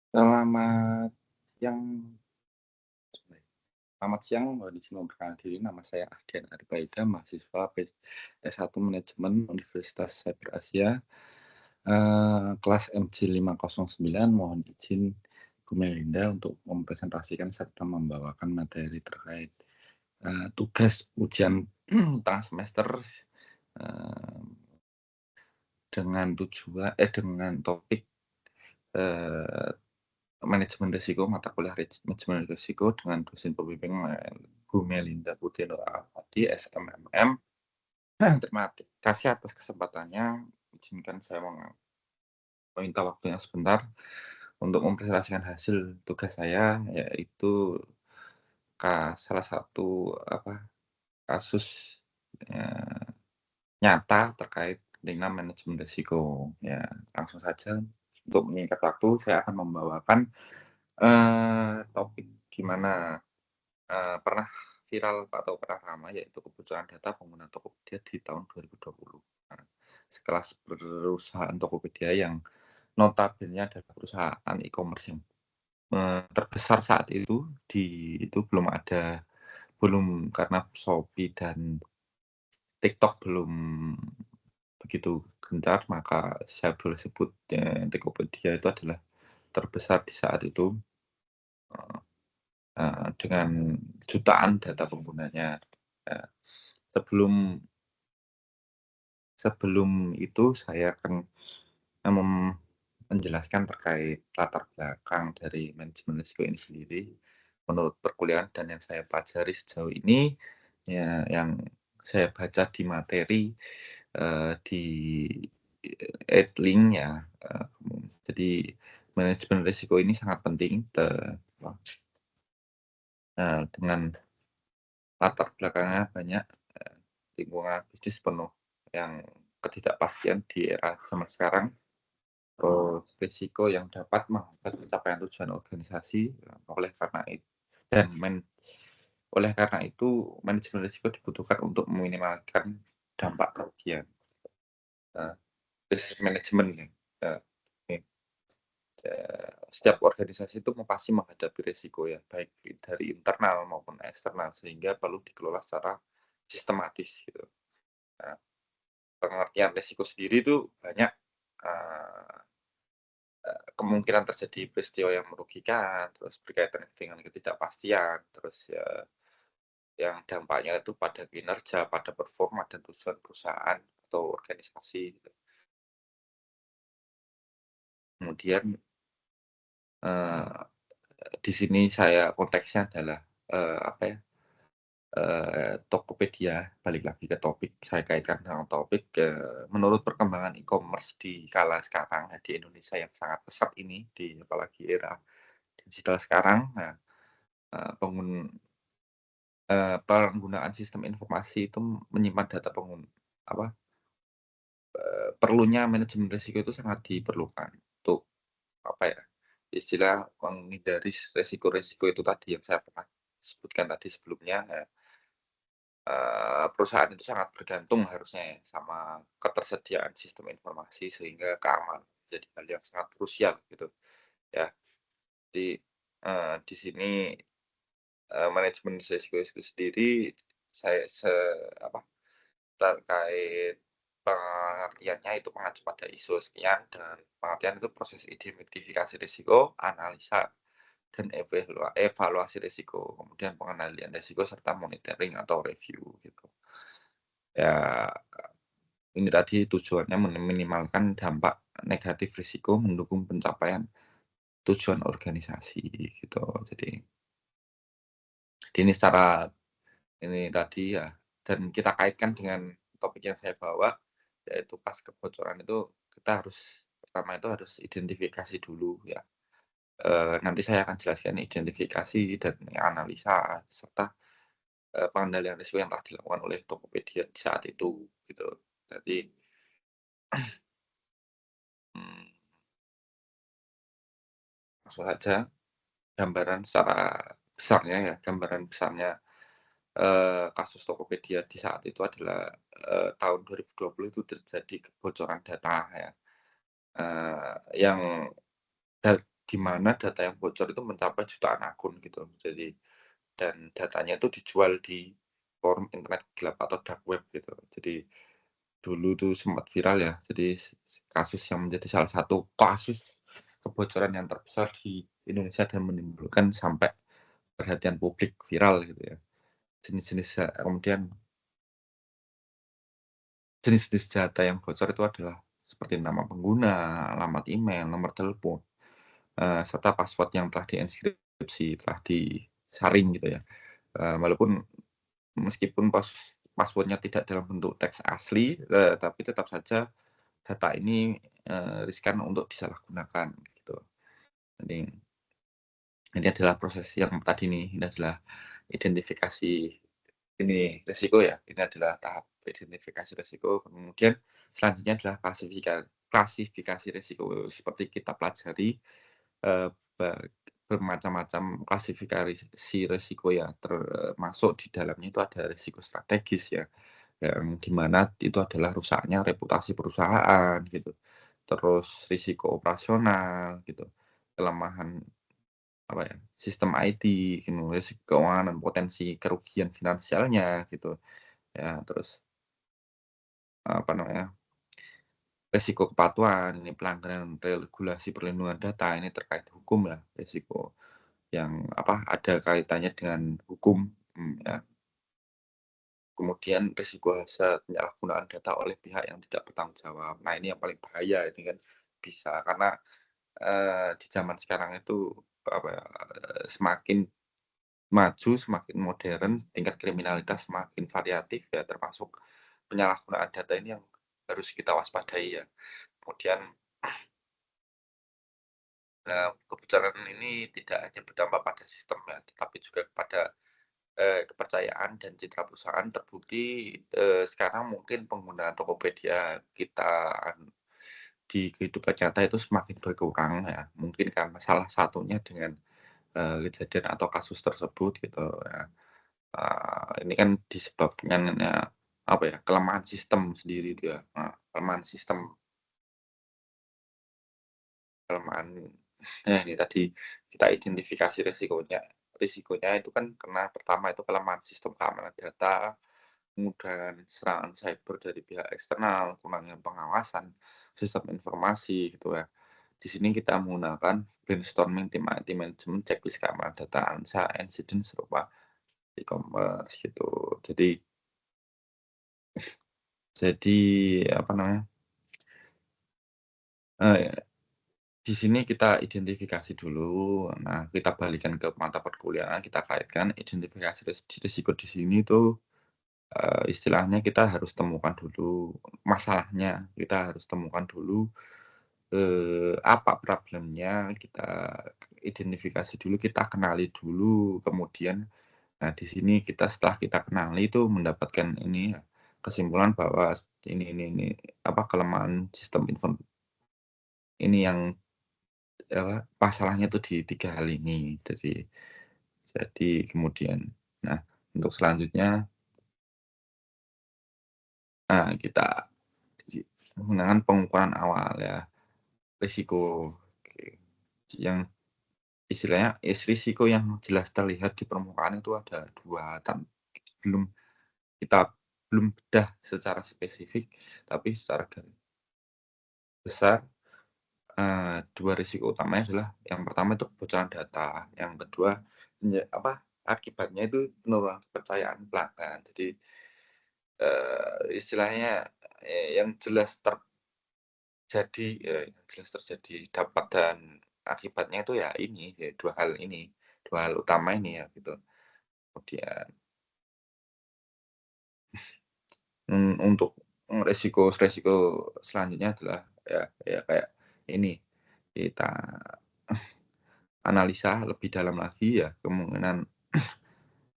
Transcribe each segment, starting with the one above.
Selamat siang, selamat siang, izin memperkenalkan diri, nama saya Ardian Arbaida, mahasiswa S1 Manajemen Universitas Cyber Asia, kelas MJ509. Mohon izin Bu Melinda untuk mempresentasikan serta membawakan materi terkait tugas ujian tengah semester, eee, dengan topik, eee manajemen risiko, mata kuliah manajemen risiko dengan dosen pembimbing Bu Melinda Putri Nurhati, SMMM. Terima kasih atas kesempatannya. Izinkan saya meminta waktunya sebentar untuk mempresentasikan hasil tugas saya, yaitu salah satu kasus, eee, nyata terkait dengan manajemen risiko. Ya, langsung saja untuk menyingkat waktu, saya akan membawakan, topik di mana pernah viral atau pernah ramai, yaitu kebocoran data pengguna Tokopedia di tahun 2020. Nah, sekelas perusahaan Tokopedia yang notabene adalah perusahaan e-commerce yang, terbesar saat itu belum karena Shopee dan TikTok belum begitu gencar, maka saya boleh sebut, Tokopedia itu adalah terbesar di saat itu, eee dengan jutaan data penggunanya. Eee, sebelum sebelum itu saya akan, menjelaskan terkait latar belakang dari manajemen risiko ini sendiri, menurut perkuliahan dan yang saya pelajari sejauh ini, ya yang saya baca di materi, di Edlink ya, jadi manajemen risiko ini sangat penting, dengan latar belakangnya banyak, lingkungan bisnis penuh yang ketidakpastian di era zaman sekarang, terus risiko yang dapat menghambat pencapaian tujuan organisasi, oleh karena it dan men oleh karena itu manajemen risiko dibutuhkan untuk meminimalkan dampak kerugian, eee, risk management ya, eee, setiap organisasi itu pasti menghadapi risiko ya, baik dari internal maupun eksternal, sehingga perlu dikelola secara sistematis gitu. Nah, pengertian risiko sendiri itu banyak, eee kemungkinan terjadi peristiwa yang merugikan, terus berkaitan dengan ketidakpastian, terus ya yang dampaknya itu pada kinerja, pada performa dan tujuan perusahaan atau organisasi gitu. Kemudian, eee, di sini saya konteksnya adalah, apa ya, Tokopedia, balik lagi ke topik, saya kaitkan dengan topik, menurut perkembangan e-commerce di kala sekarang ya, di Indonesia yang sangat pesat ini, apalagi era digital sekarang. Nah, pengun penggunaan sistem informasi itu menyimpan data apa, perlunya manajemen risiko itu sangat diperlukan untuk, apa ya, istilah menghindari resiko-resiko itu tadi yang saya pernah sebutkan tadi sebelumnya, perusahaan itu sangat bergantung harusnya ya sama ketersediaan sistem informasi sehingga keamanan jadi hal yang sangat krusial gitu ya. Jadi, di sini, manajemen risiko itu sendiri saya apa, terkait pengertiannya itu mengacu pada ISO sekian dan pengertian itu proses identifikasi risiko, analisa, dan evaluasi risiko, kemudian pengendalian risiko serta monitoring atau review gitu. Ya, ini tadi tujuannya meminimalkan dampak negatif risiko, mendukung pencapaian tujuan organisasi gitu. Jadi ini secara ini tadi ya, dan kita kaitkan dengan topik yang saya bawa, yaitu pas kebocoran itu kita pertama itu harus identifikasi dulu ya, nanti saya akan jelaskan identifikasi dan analisa serta, pengendalian risiko yang telah dilakukan oleh Tokopedia di saat itu gitu. Jadi, mmm, langsung saja gambaran secara besarnya ya, gambaran besarnya, kasus Tokopedia di saat itu adalah, tahun 2020 itu terjadi kebocoran data ya. Yang di mana data yang bocor itu mencapai jutaan akun gitu. Jadi dan datanya itu dijual di forum internet gelap atau dark web gitu. Jadi dulu tuh sempat viral ya, jadi kasus yang menjadi salah satu kasus kebocoran yang terbesar di Indonesia dan menimbulkan sampai perhatian publik, viral gitu ya. Jenis-jenis kemudian jenis-jenis data yang bocor itu adalah seperti nama pengguna, alamat email, nomor telepon, serta password yang telah dienkripsi, telah disaring gitu ya. Walaupun meskipun password-nya tidak dalam bentuk teks asli, tapi tetap saja data ini, riskan untuk disalahgunakan gitu. Jadi ini adalah proses yang tadi nih, ini adalah identifikasi ini risiko ya, ini adalah tahap identifikasi risiko, kemudian selanjutnya adalah klasifikasi risiko seperti kita pelajari, eee, ba bermacam-macam klasifikasi risiko ya, termasuk di dalamnya itu ada risiko strategis ya, yang di mana itu adalah rusaknya reputasi perusahaan gitu, terus risiko operasional gitu, kelemahan apa ya, sistem IT gitu, risiko keuangan dan potensi kerugian finansialnya gitu. Ya, terus, apa namanya, resiko kepatuhan, ini pelanggaran regulasi perlindungan data, ini terkait hukum ya, resiko yang, apa, ada kaitannya dengan hukum, ya. Kemudian resiko hasil penyalahgunaan data oleh pihak yang tidak bertanggung jawab. Nah, ini yang paling bahaya ini kan, bisa karena, di zaman sekarang itu, apa ya, semakin maju, semakin modern, tingkat kriminalitas semakin variatif ya, termasuk penyalahgunaan data ini yang harus kita waspadai ya. Kemudian, kebocoran ini tidak hanya berdampak pada sistem ya, tetapi juga kepada, kepercayaan dan citra perusahaan. Terbukti, sekarang mungkin penggunaan Tokopedia kita di kehidupan nyata itu semakin berkurang ya, mungkin karena salah satunya dengan, kejadian atau kasus tersebut gitu ya. Ini kan disebabkan ya, apa ya, kelemahan sistem sendiri itu ya, kelemahan sistem, kelemahan nah ini tadi kita identifikasi resikonya. Risikonya itu kan karena pertama itu kelemahan sistem keamanan data, kemudian serangan cyber dari pihak eksternal, kurangnya pengawasan sistem informasi gitu ya. Di sini kita menggunakan brainstorming tim IT management, checklist keamanan data, ANSA, insiden serupa e-commerce gitu. Jadi apa namanya, eee, di sini kita identifikasi dulu, nah kita balikan ke mata perkuliahan, kita kaitkan identifikasi risiko di sini tuh, istilahnya kita harus temukan dulu masalahnya, kita harus temukan dulu, apa problemnya, kita identifikasi dulu, kita kenali dulu, kemudian nah di sini kita setelah kita kenali itu mendapatkan ini ya, kesimpulan bahwa ini, apa, kelemahan sistem ini yang apa, masalahnya tuh di 3 hal ini. Jadi kemudian nah, untuk selanjutnya, kita ji menggunakan pengukuran awal ya, risiko, oke, yang istilahnya risiko yang jelas terlihat di permukaan itu ada 2 belum kita belum bedah secara spesifik, tapi secara garis besar, 2 risiko utamanya adalah yang pertama itu kebocoran data, yang kedua apa, akibatnya itu penurunan kepercayaan pelanggan. Jadi, istilahnya, yang jelas yang jelas terjadi dampak dan akibatnya itu ya ini, ya 2 hal ini, 2 hal utama ini ya gitu. Kemudian, untuk, resiko selanjutnya adalah ya kayak ini, kita analisa lebih dalam lagi ya kemungkinan,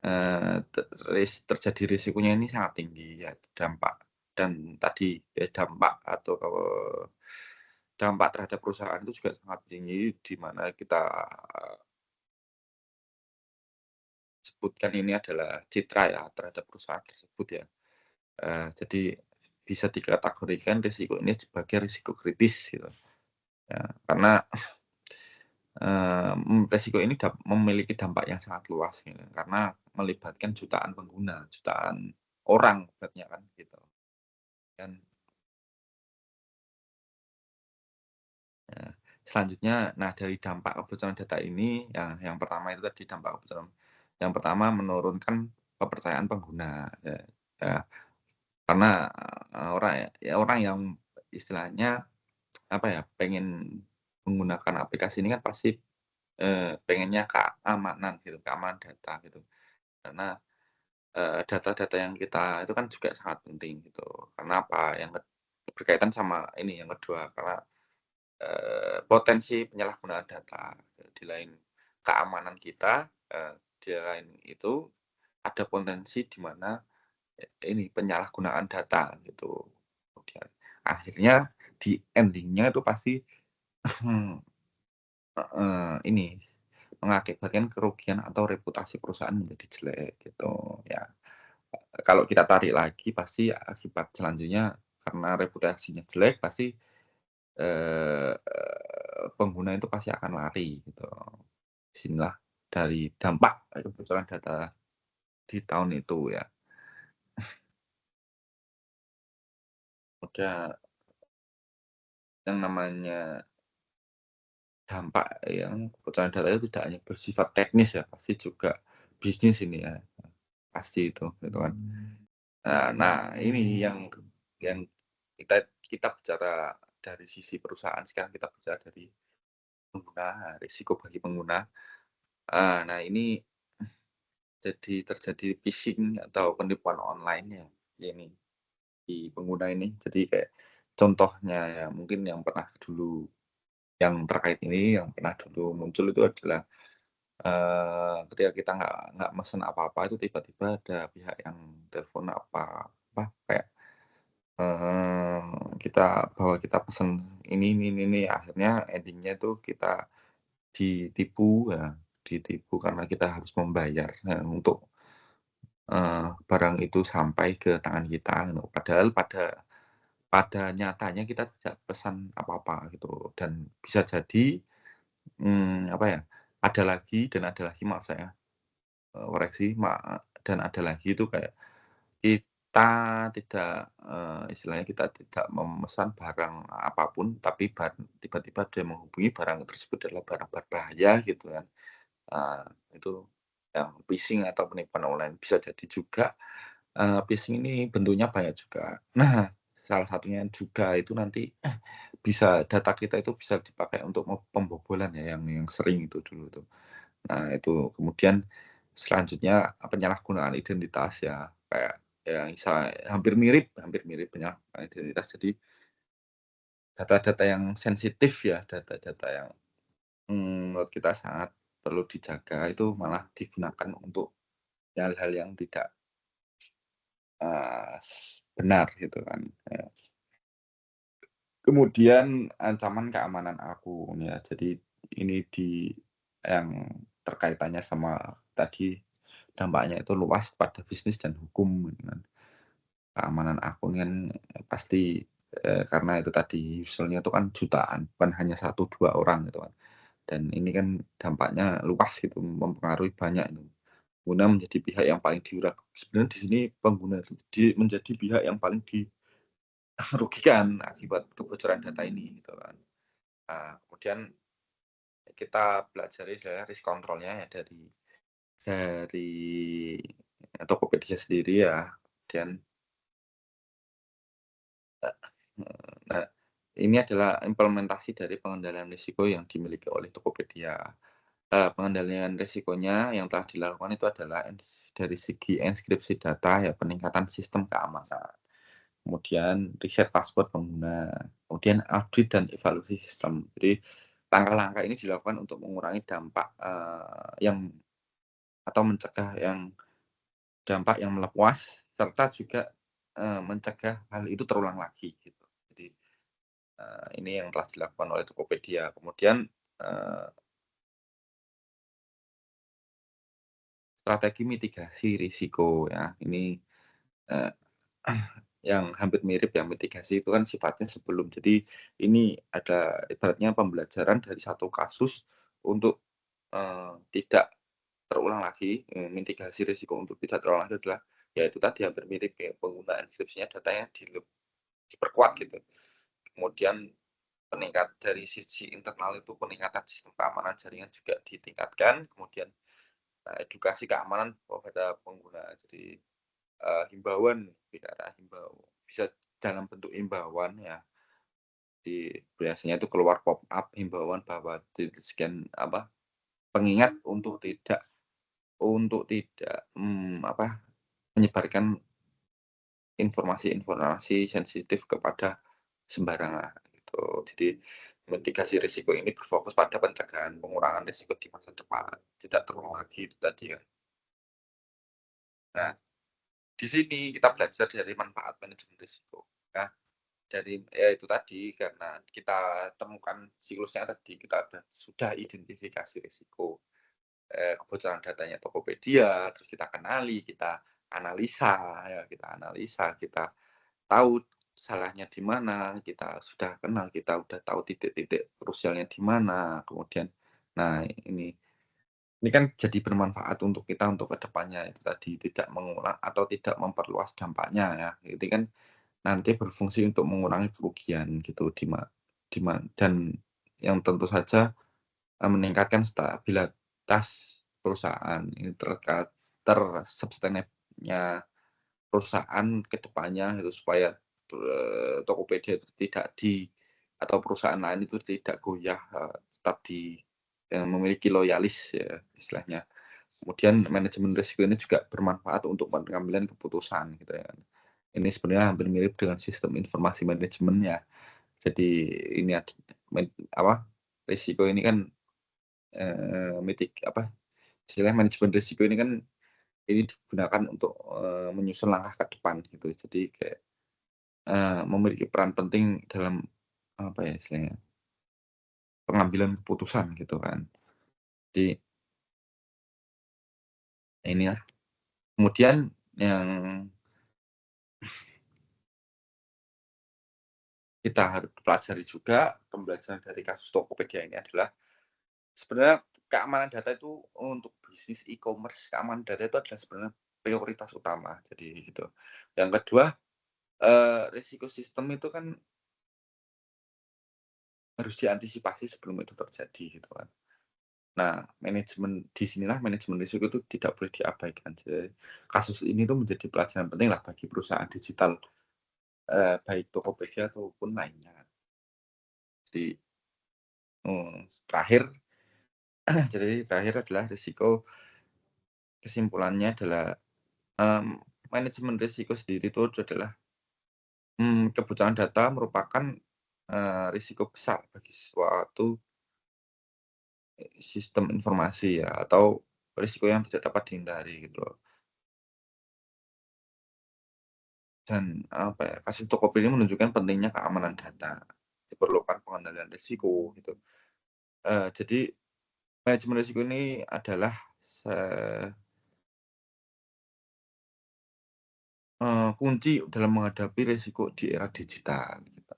eee, te ris terjadi risikonya ini sangat tinggi ya, dampak dan tadi, dampak atau dampak terhadap perusahaan itu juga sangat tinggi, di mana kita sebutkan ini adalah citra ya terhadap perusahaan tersebut ya. Jadi bisa dikategorikan risiko ini sebagai risiko kritis gitu ya, karena resiko ini memiliki dampak yang sangat luas gitu, karena melibatkan jutaan pengguna, jutaan orang ibaratnya kan gitu. Dan, selanjutnya, nah dari dampak kebocoran data ini, yang pertama itu tadi dampak kebocoran yang pertama menurunkan kepercayaan pengguna, ya, karena, orang yang istilahnya, apa ya, pengen menggunakan aplikasi ini kan pasti, pengennya keamanan gitu, keamanan data gitu. Karena, data-data yang kita itu kan juga sangat penting gitu. Karena apa, berkaitan sama ini yang kedua, karena, potensi penyalahgunaan data. Di lain keamanan kita, di lain itu ada potensi di mana, ini penyalahgunaan data gitu. Kemudian akhirnya di ending-nya itu pasti heeh, ini mengakibatkan kerugian atau reputasi perusahaan menjadi jelek gitu ya. Kalau kita tarik lagi pasti akibat selanjutnya karena reputasinya jelek pasti, pengguna itu pasti akan lari gitu. Disinilah dari dampak kebocoran data di tahun itu ya. Udah yang namanya dampak yang kebocoran data itu tidak hanya bersifat teknis ya, pasti juga bisnis ini ya, pasti itu, gitu kan. Nah ini yang kita bicara dari sisi perusahaan, sekarang kita bicara dari pengguna, risiko bagi pengguna. Nah ini terjadi phishing atau penipuan online ya, ini di pengguna ini. Jadi kayak contohnya ya mungkin yang pernah dulu yang terkait ini yang pernah dulu muncul itu adalah, ketika kita nggak mesen apa-apa itu tiba-tiba ada pihak yang telepon apa, kayak, bahwa kita pesen ini, akhirnya ending-nya itu kita ditipu ya, ditipu karena kita harus membayar, untuk, barang itu sampai ke tangan kita gitu. Padahal pada nyatanya kita tidak pesan apa-apa gitu dan bisa jadi, apa ya, ada lagi dan ada lagi maaf saya, koreksi dan ada lagi itu kayak kita tidak, istilahnya kita tidak memesan barang apapun, tapi tiba-tiba ada yang menghubungi barang tersebut adalah barang berbahaya gitu kan. Itu yang phishing atau penipuan online. Bisa jadi juga, phishing ini bentuknya banyak juga. Nah, salah satunya juga itu nanti bisa data kita itu bisa dipakai untuk pembobolan ya, yang sering itu dulu tuh. Nah itu, kemudian selanjutnya penyalahgunaan identitas ya, kayak ya hampir mirip penyalahgunaan identitas. Jadi data-data yang sensitif ya, data-data yang, menurut kita sangat perlu dijaga itu malah digunakan untuk hal-hal yang tidak, benar gitu kan, kemudian ancaman keamanan akun ya, jadi ini yang terkaitannya sama tadi dampaknya itu luas pada bisnis dan hukum gitu kan. Keamanan akun kan pasti, karena itu tadi user-nya itu kan jutaan, bukan hanya satu 2 orang gitu kan. Dan ini kan dampaknya luas gitu, mempengaruhi banyak itu. Pengguna menjadi pihak yang paling sebenarnya di sini pengguna itu menjadi pihak yang paling dirugikan akibat kebocoran data ini gitu kan. Kemudian kita pelajari saya risk control-nya ya dari Tokopedia sendiri ya, kemudian nah, ini adalah implementasi dari pengendalian risiko yang dimiliki oleh Tokopedia. Pengendalian risikonya yang telah dilakukan itu adalah dari segi enkripsi data ya, peningkatan sistem keamanan, kemudian riset password pengguna, kemudian audit dan evaluasi sistem. Jadi langkah-langkah ini dilakukan untuk mengurangi dampak, yang atau mencegah dampak yang meluas, serta juga, mencegah hal itu terulang lagi gitu. Jadi, ini yang telah dilakukan oleh Tokopedia. Kemudian, strategi mitigasi risiko ya, ini, eee, yang hampir mirip ya, mitigasi itu kan sifatnya sebelum. Jadi ini ada ibaratnya pembelajaran dari satu kasus untuk, tidak terulang lagi, mitigasi risiko untuk tidak terulang lagi adalah, ya itu tadi hampir mirip ya penggunaan skripsinya datanya diperkuat gitu. Kemudian dari sisi internal itu peningkatan sistem keamanan jaringan juga ditingkatkan, kemudian, edukasi keamanan kepada pengguna. Jadi, himbauan lebih ke arah bisa dalam bentuk himbauan ya, biasanya itu keluar pop-up himbauan bahwa sekian apa, pengingat untuk tidak, menyebarkan informasi-informasi sensitif kepada sembarangan gitu. Jadi mitigasi risiko ini berfokus pada pencegahan pengurangan risiko di masa depan, tidak terulang lagi itu tadi ya. Nah, di sini kita belajar dari manfaat manajemen risiko. Nah, ya itu tadi karena kita temukan siklusnya tadi, kita sudah identifikasi risiko, kebocoran datanya Tokopedia, terus kita kenali, kita tahu salahnya di mana, kita sudah kenal, kita udah tahu titik-titik krusialnya di mana, kemudian nah ini kan jadi bermanfaat untuk kita untuk ke depannya itu tadi, tidak mengulang atau tidak memperluas dampaknya ya. Itu kan nanti berfungsi untuk mengurangi kerugian gitu dan yang tentu saja, meningkatkan stabilitas perusahaan. Ini ter-sustainable-nya perusahaan ke depannya itu supaya, Tokopedia itu tidak atau perusahaan lain itu tidak goyah, tetap memiliki loyalis ya istilahnya. Kemudian manajemen risiko ini juga bermanfaat untuk pengambilan keputusan gitu ya. Ini sebenarnya hampir mirip dengan sistem informasi manajemen ya. Jadi ini risiko ini kan, istilahnya manajemen risiko ini kan ini digunakan untuk, menyusun langkah ke depan gitu. Jadi kayak, memiliki peran penting dalam, apa ya istilahnya, pengambilan keputusan gitu kan. Jadi inilah, kemudian yang kita harus pelajari juga, pembelajaran dari kasus Tokopedia ini adalah, sebenarnya keamanan data itu untuk bisnis e-commerce, keamanan data itu adalah sebenarnya prioritas utama, jadi gitu. Yang kedua, risiko sistem itu kan harus diantisipasi sebelum itu terjadi gitu kan. Nah, manajemen risiko itu tidak boleh diabaikan. Jadi, kasus ini tuh menjadi pelajaran penting lah bagi perusahaan digital, baik Tokopedia ataupun lainnya. Jadi, terakhir terakhir adalah kesimpulannya adalah, mmm, manajemen risiko sendiri itu adalah, kebocoran data merupakan, risiko besar bagi suatu sistem informasi ya, atau risiko yang tidak dapat dihindari gitu loh. Dan apa ya, kasus Tokopedia ini menunjukkan pentingnya keamanan data, diperlukan pengendalian risiko gitu. Jadi manajemen risiko ini adalah kunci dalam menghadapi risiko di era digital gitu.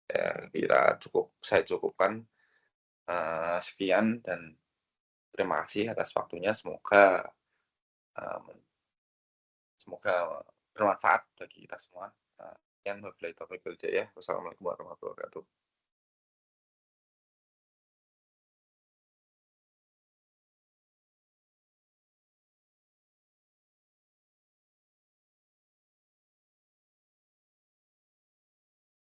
Ya saya cukupkan, sekian dan terima kasih atas waktunya. Eee, semoga bermanfaat bagi kita semua. Sekian wabillahi taufiq wal hidayah. Wassalamualaikum warahmatullahi wabarakatuh.